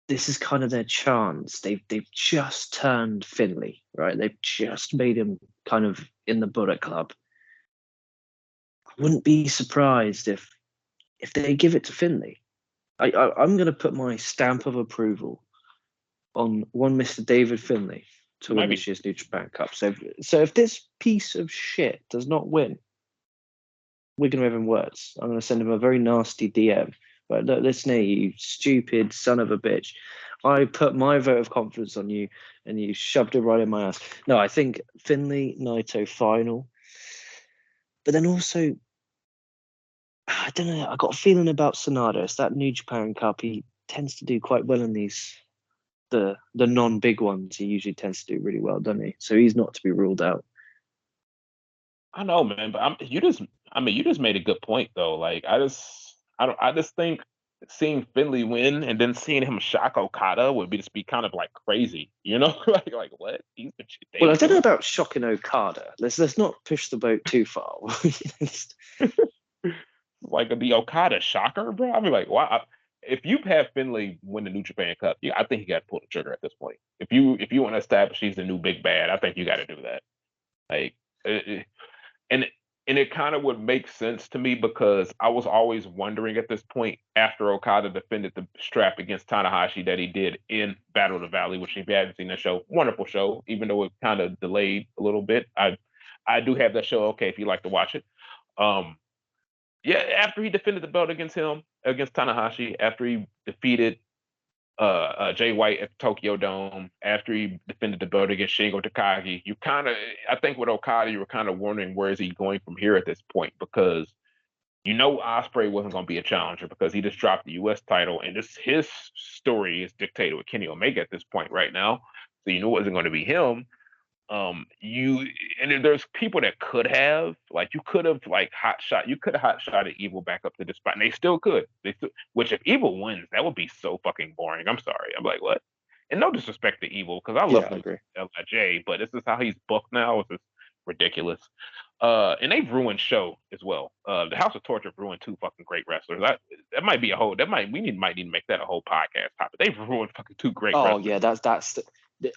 This is kind of their chance. They've just turned Finley, right? They've just made him kind of in the Bullet Club. I wouldn't be surprised if they give it to Finley. I'm going to put my stamp of approval on one Mr. David Finley to It win might be. this year's New Japan Cup. So if this piece of shit does not win, we're going to have him words. I'm going to send him a very nasty DM. But look, listen here, you stupid son of a bitch. I put my vote of confidence on you and you shoved it right in my ass. No, I think Finley, Naito final. But then also, I don't know, I got a feeling about SANADA. It's that New Japan Cup. He tends to do quite well in these, the non-big ones. He usually tends to do really well, doesn't he? So he's not to be ruled out. I know, man, but you just made a good point though. Like, I just think seeing Finley win and then seeing him shock Okada would be kind of like crazy, like what? Well, I David don't know doing about shocking Okada. Let's not push the boat too far. like the Okada shocker, bro. I mean, like, wow. If you have Finley win the New Japan Cup, yeah, I think you got to pull the trigger at this point. If you want to establish he's the new big bad, I think you got to do that. Like, and and it kind of would make sense to me because I was always wondering at this point after Okada defended the strap against Tanahashi that he did in Battle of the Valley, which if you haven't seen that show, wonderful show, even though it kind of delayed a little bit. I do have that show. Okay, if you like to watch it. Um, yeah, after he defended the belt against Tanahashi, after he defeated Jay White at the Tokyo Dome, after he defended the belt against Shingo Takagi, I think with Okada, you were kind of wondering where is he going from here at this point because Ospreay wasn't going to be a challenger because he just dropped the U.S. title, and his story is dictated with Kenny Omega at this point right now, so it wasn't going to be him. You and there's people that you could have hot shotted Evil back up to this spot, and they still could. Which if Evil wins, that would be so fucking boring. I'm sorry. I'm like, what? And no disrespect to Evil, because I love Yeah, I him agree. Lij, but this is how he's booked now. It's just ridiculous. And they've ruined show as well. The House of Torture ruined two fucking great wrestlers. That might be a whole. That might need to make that a whole podcast topic. They've ruined fucking two great Oh wrestlers. yeah,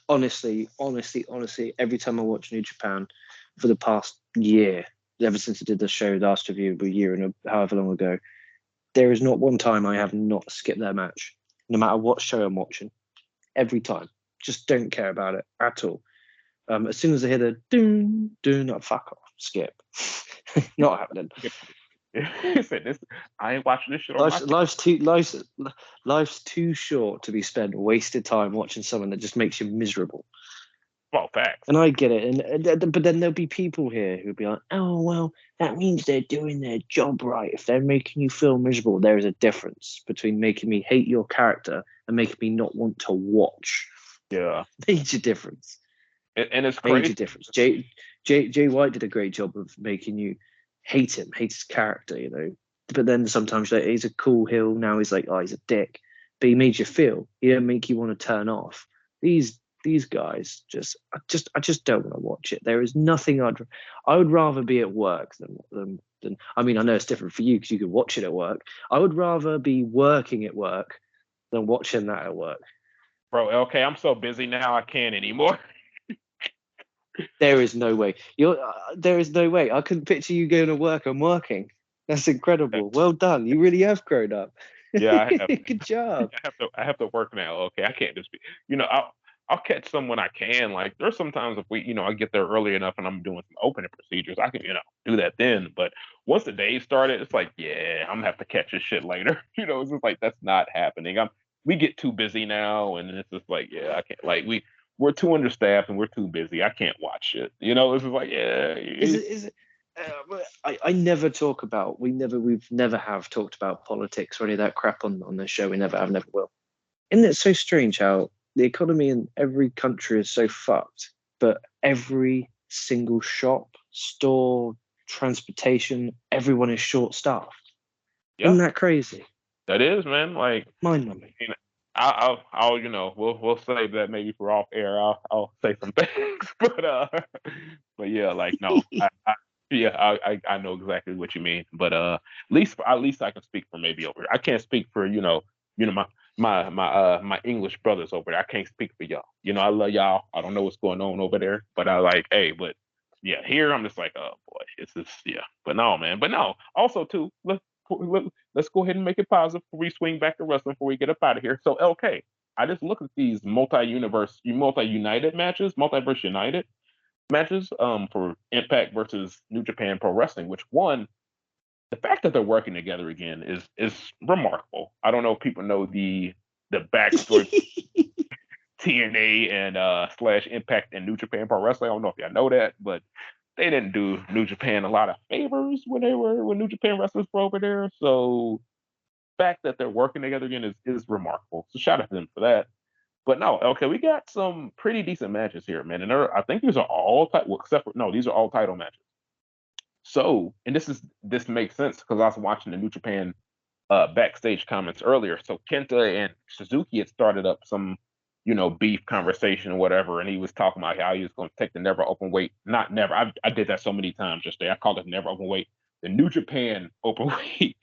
honestly. Every time I watch New Japan for the past year, ever since I did the show last review a year and however long ago, there is not one time I have not skipped their match, no matter what show I'm watching. Every time, just don't care about it at all. As soon as I hear the doon doon, fuck off, skip. Not happening. He said this. I ain't watching this shit on my. Life's too short to be spent wasted time watching someone that just makes you miserable. Well, facts. And I get it, but then there'll be people here who'll be like, "Oh well, that means they're doing their job right. If they're making you feel miserable, there is a difference between making me hate your character and making me not want to watch. Yeah, Major difference. and it's Major crazy. difference. Jay White did a great job of making you hate him, hate his character, But then sometimes like, he's a cool heel. Now he's like, oh, he's a dick. But he made you feel. He didn't make you want to turn off. These guys I just don't want to watch it. There is nothing I would rather be at work than I mean, I know it's different for you because you could watch it at work. I would rather be working at work than watching that at work. Bro, okay, I'm so busy now I can't anymore. There is no way. There is no way. I couldn't picture you going to work and working. That's incredible. Well done. You really have grown up. Yeah, I have. Good job. I have to work now. Okay, I can't just be. I'll catch some when I can. Like there's sometimes if I get there early enough and I'm doing some opening procedures, I can do that then. But once the day started, it's like yeah, I'm gonna have to catch this shit later. It's just like that's not happening. We get too busy now, and it's just like yeah, I can't. Like we're too understaffed and we're too busy. I can't watch it. It's just like yeah. Is it? I never talk about. We've never have talked about politics or any of that crap on the show. We never have, never will. Isn't it so strange how the economy in every country is so fucked, but every single shop, store, transportation, everyone is short staffed. Yeah, Isn't that crazy? that is man. Like Mind numbing. I'll we'll save that maybe for off air. I'll say some things, but yeah, like no, yeah, I know exactly what you mean, but at least I can speak for maybe over here. I can't speak for my English brothers over there. I can't speak for y'all. I love y'all. I don't know what's going on over there, but I like hey, but yeah, here I'm just like oh boy, it's just yeah, but no man, but no. Also too, let's go ahead and make it positive before we swing back to wrestling before we get up out of here. So LK, I just looked at these multi-united matches, multiverse united matches for Impact versus New Japan Pro Wrestling, which one the fact that they're working together again is remarkable. I don't know if people know the backstory TNA and slash Impact and New Japan Pro Wrestling. I don't know if y'all know that, but they didn't do New Japan a lot of favors when New Japan wrestlers were over there. So the fact that they're working together again is remarkable. So shout out to them for that. But no, okay, we got some pretty decent matches here, man. And I think these are all well, except for no, these are all title matches. So, and this makes sense because I was watching the New Japan backstage comments earlier. So Kenta and Suzuki had started up some, beef conversation or whatever, and he was talking about how he was going to take the never open weight, not never. I did that so many times yesterday. I called it never open weight, the New Japan open weight,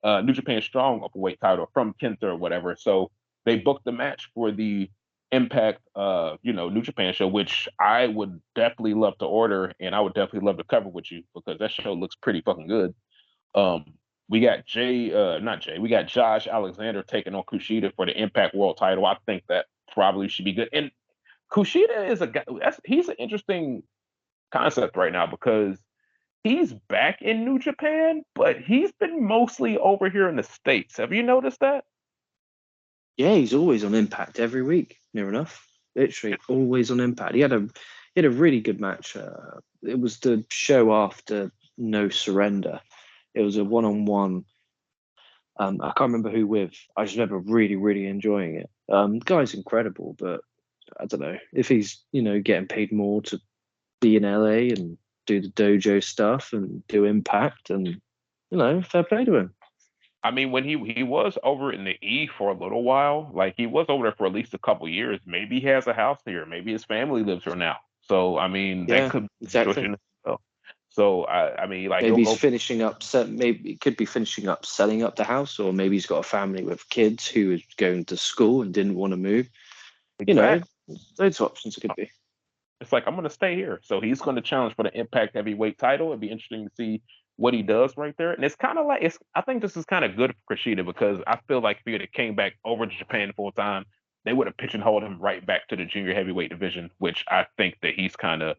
New Japan strong open weight title from Kenta or whatever. So they booked the match for the Impact, New Japan show, which I would definitely love to order, and I would definitely love to cover with you because that show looks pretty fucking good. Um, we got not Jay, we got Josh Alexander taking on Kushida for the Impact World Title. I think that probably should be good. And Kushida is a guy. He's an interesting concept right now because he's back in New Japan, but he's been mostly over here in the States. Have you noticed that? Yeah, he's always on Impact every week. Near enough, literally always on Impact. He had a really good match. It was the show after No Surrender. It was a one-on-one. I can't remember who with. I just remember really, really enjoying it. The guy's incredible, but I don't know if he's getting paid more to be in LA and do the dojo stuff and do Impact, and fair play to him. I mean, when he was over in the E for a little while, like he was over there for at least a couple years. Maybe he has a house here. Maybe his family lives here now. So I mean, that Yeah, could be a exactly. situation as well. So I mean, like he'll Maybe he's go finishing up. Maybe he could be finishing up selling up the house, or maybe he's got a family with kids who is going to school and didn't want to move. exactly. Loads of options it could be. It's like I'm going to stay here. So he's going to challenge for the Impact Heavyweight title. It'd be interesting to see what he does right there. And it's kind of like I think this is kind of good for Kushida because I feel like if he had came back over to Japan full time, they would have pigeonholed him right back to the junior heavyweight division, which I think that he's kind of.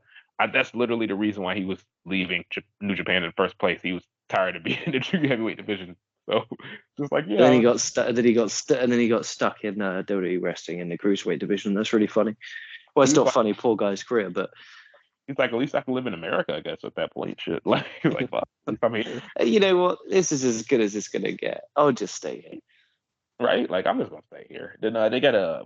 That's literally the reason why he was leaving New Japan in the first place. He was tired of being in the junior heavyweight division. So just like And then yeah, he got stuck. And then he got stuck in WWE wrestling in the cruiserweight division. That's really funny. Well, it's he was not like funny, poor guy's career, but he's like at least I can live in America, I guess at that point. Shit, like well, at least I'm here. you know what? This is as good as it's gonna get. I'll just stay here. Right? Like I'm just gonna stay here. Then they got a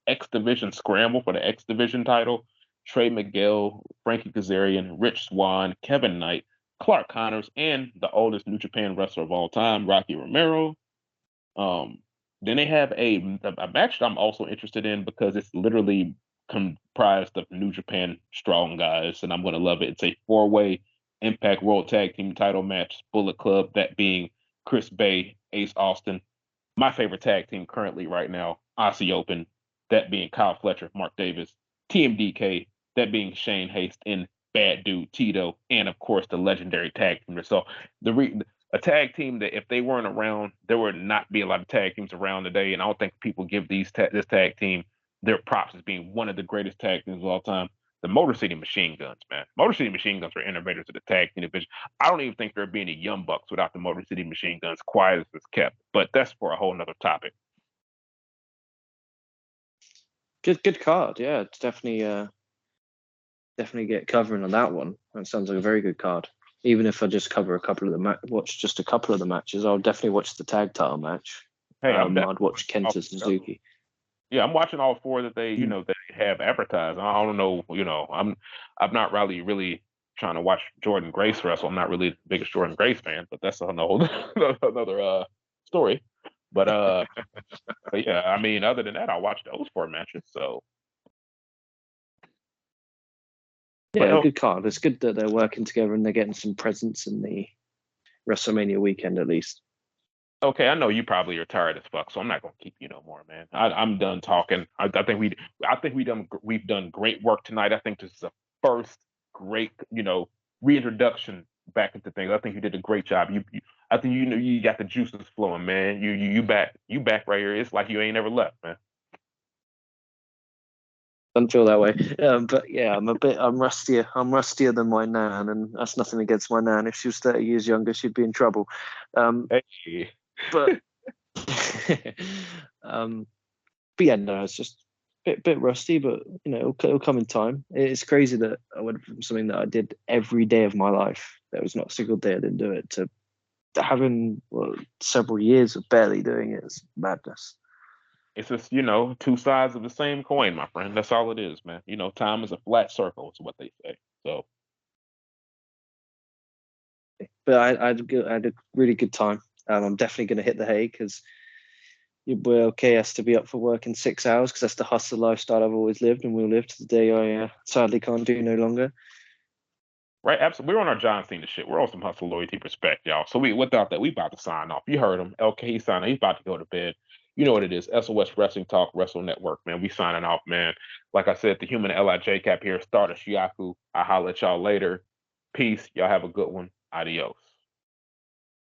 X Division scramble for the X Division title. Trey Miguel, Frankie Kazarian, Rich Swann, Kevin Knight, Clark Connors, and the oldest New Japan wrestler of all time, Rocky Romero. Um, then they have a match that I'm also interested in because it's literally comprised of New Japan strong guys, and I'm gonna love it. It's a four-way Impact World Tag Team title match, Bullet Club, that being Chris Bay, Ace Austin, my favorite tag team currently right now, Aussie Open, that being Kyle Fletcher, Mark Davis, TMDK, that being Shane Haste, and Bad Dude Tito, and of course the legendary tag team. So a tag team that if they weren't around, there would not be a lot of tag teams around today. And I don't think people give this tag team their props as being one of the greatest tag teams of all time. The Motor City Machine Guns, man. Motor City Machine Guns are innovators of the tag team division. I don't even think there'd be any Young Bucks without the Motor City Machine Guns, quiet as it's kept. But that's for a whole nother topic. Good card. Yeah, it's definitely get covering on that one. That sounds like a very good card. Even if I just cover a couple of watch just a couple of the matches, I'll definitely watch the tag title match. Hey, I'd watch Kenta Suzuki. Yeah, I'm watching all four that they, they have advertised. I don't know, I'm not really trying to watch Jordan Grace wrestle. I'm not really the biggest Jordan Grace fan, but that's another story. But yeah, I mean, other than that, I watched those four matches. So yeah, good card. It's good that they're working together and they're getting some presence in the WrestleMania weekend at least. Okay, I know you probably are tired as fuck, so I'm not gonna keep you no more, man. I'm done talking. I think we've done great work tonight. I think this is the first great, reintroduction back into things. I think you did a great job. I think you got the juices flowing, man. You back right here. It's like you ain't never left, man. Doesn't feel that way, but yeah, I'm rustier. I'm rustier than my nan, and that's nothing against my nan. If she was 30 years younger, she'd be in trouble. Hey. But yeah, no, it's just a bit rusty, but it'll come in time. It's crazy that I went from something that I did every day of my life. There was not a single day I didn't do it to having several years of barely doing it. It's madness. It's just, two sides of the same coin, my friend. That's all it is, man. Time is a flat circle, is what they say. So, but I had a really good time. I'm definitely going to hit the hay because your boy LK has to be up for work in 6 hours because that's the hustle lifestyle I've always lived and will live to the day I sadly can't do no longer. Right, absolutely. We're on our John Cena shit. We're on some hustle, loyalty, respect, y'all. So without that, we about to sign off. You heard him. LK, he's signing. He's about to go to bed. You know what it is. SOS Wrestling Talk, Wrestle Network, man. We signing off, man. Like I said, the human LIJ cap here. Start a Shiaku. I'll holler at y'all later. Peace. Y'all have a good one. Adios.